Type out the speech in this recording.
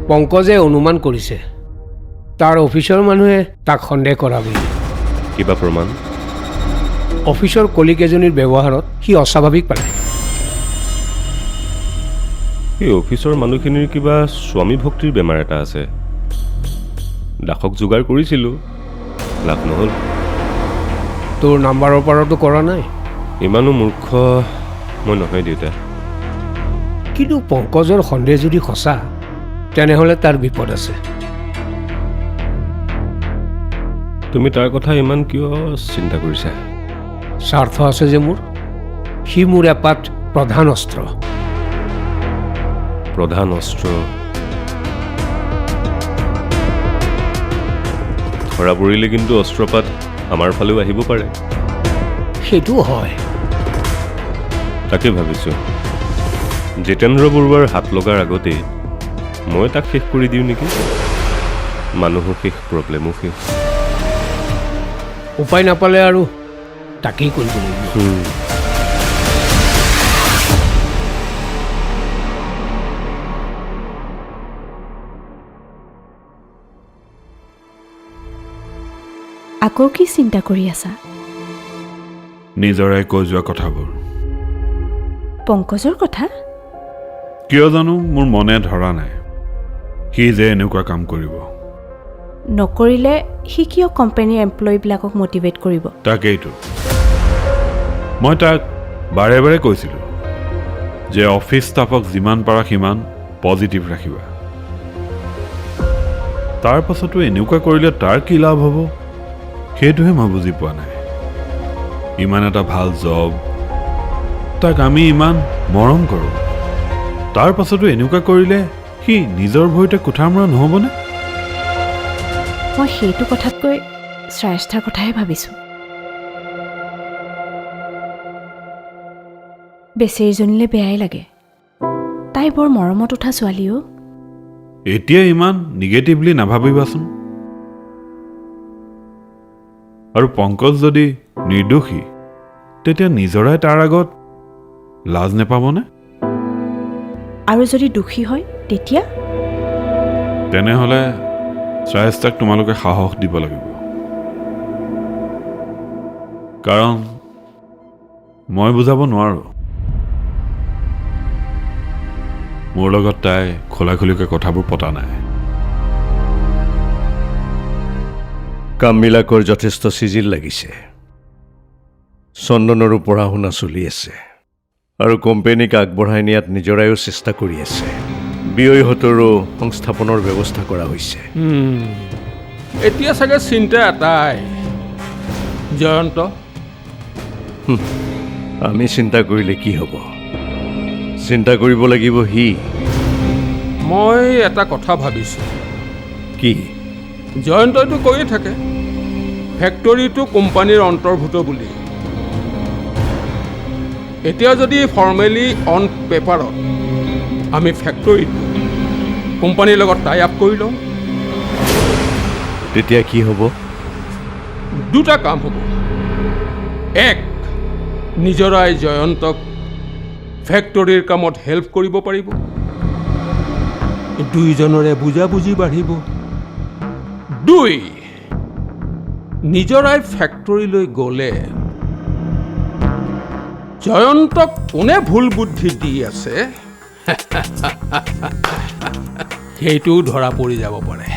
পংকজে অনুমান কৰিছে তাৰ অফিচৰ মানুহে তাক সন্দেহ কৰা বুলি কিবা প্ৰমাণ অফিচৰ কলিগ এজনীৰ ব্যৱহাৰত সি অস্বাভাৱিক পালে এই অফিচৰ মানুহখিনিৰ কিবা স্বামী ভক্তিৰ বেমাৰ এটা আছে দাসক যোগাৰ কৰিছিলোঁ লাভ নহ'ল তোৰ নাম্বাৰৰ পৰাতো কৰা নাই ইমানো মূৰ্খ মই নহয় দেউতা কিন্তু পংকজৰ সন্দেহ যদি সঁচা তেনেহ'লে তাৰ বিপদ আছে তুমি তাৰ কথা ইমান কিয় চিন্তা কৰিছা স্বাৰ্থ আছে যে মোৰ সি মোৰ এপাত প্ৰধান অস্ত্ৰ প্ৰধান অস্ত্ৰ ধৰা পৰিলে কিন্তু অস্ত্ৰপাত আমাৰ ফালেও আহিব পাৰে সেইটোও হয় তাকে ভাবিছোঁ জিতেন্দ্ৰ বৰুৱাৰ হাত লগাৰ আগতেই মই তাক শেষ কৰি দিওঁ নেকি মানুহো শেষ প্ৰব্লেমো শেষ উপায় নাপালে আৰু তাকেই কৰিব লাগিব আকৌ কি চিন্তা কৰি আছা নিজৰে কৈ যোৱা কথাবোৰ পংকজৰ কথা কিয় জানো মোৰ মনে ধৰা নাই সি যে এনেকুৱা কাম কৰিব নকৰিলে সি কিয় কোম্পানীৰ এমপ্লয়ীবিলাকক মটিভেট কৰিব তাকেইতো মই তাক বাৰে বাৰে কৈছিলোঁ যে অফিচ ষ্টাফক যিমান পাৰা সিমান পজিটিভ ৰাখিবা তাৰ পাছতো এনেকুৱা কৰিলে তাৰ কি লাভ হ'ব সেইটোহে মই বুজি পোৱা নাই ইমান এটা ভাল জব তাক আমি ইমান মৰম কৰোঁ তাৰ পাছতো এনেকুৱা কৰিলে সি নিজৰ ভৰিতে কোঠাৰ মৰা নহ'বনে মই সেইটো কথাতকৈ শ্ৰেষ্ঠাৰ কথাহে ভাবিছোঁ বেচেৰীজনীলে বেয়াই লাগে তাই বৰ মৰমত উঠা ছোৱালীও এতিয়া ইমান নিগেটিভলি নাভাবিবাচোন আৰু পংকজ যদি নিৰ্দোষী তেতিয়া নিজৰাই তাৰ আগত লাজ নেপাবনে আৰু যদি দোষী হয় তেতিয়া তেনেহ'লে শ্ৰেষ্ঠাক তোমালোকে সাহস দিব লাগিব কাৰণ মই বুজাব নোৱাৰোঁ মোৰ লগত তাই খোলাখুলিকৈ কথাবোৰ পতা নাই কামবিলাকৰ যথেষ্ট চিজিল লাগিছে চন্দনৰো পঢ়া শুনা চলি আছে আৰু কোম্পানীক আগবঢ়াই নিয়াত নিজৰায়ো চেষ্টা কৰি আছে বিয়ৈহঁতৰো সংস্থাপনৰ ব্যৱস্থা কৰা হৈছে এতিয়া চাগে চিন্তা এটাই জয়ন্ত আমি চিন্তা কৰিলে কি হ'ব চিন্তা কৰিব লাগিব সি মই এটা কথা ভাবিছোঁ কি জয়ন্তইতো কৈয়ে থাকে ফেক্টৰীটো কোম্পানীৰ অন্তৰ্ভুক্ত বুলি এতিয়া যদি ফৰ্মেলি অন পেপাৰত আমি ফেক্টৰীটো কোম্পানীৰ লগত টাই আপ কৰি লওঁ তেতিয়া কি হ'ব দুটা কাম হ'ব এক নিজৰাই জয়ন্তক ফেক্টৰীৰ কামত হেল্প কৰিব পাৰিব দুইজনৰে বুজাবুজি বাঢ়িব দুই নিজৰাই ফেক্টৰীলৈ গ'লে জয়ন্তক কোনে ভুল বুদ্ধি দি আছে সেইটোও ধৰা পৰি যাব পাৰে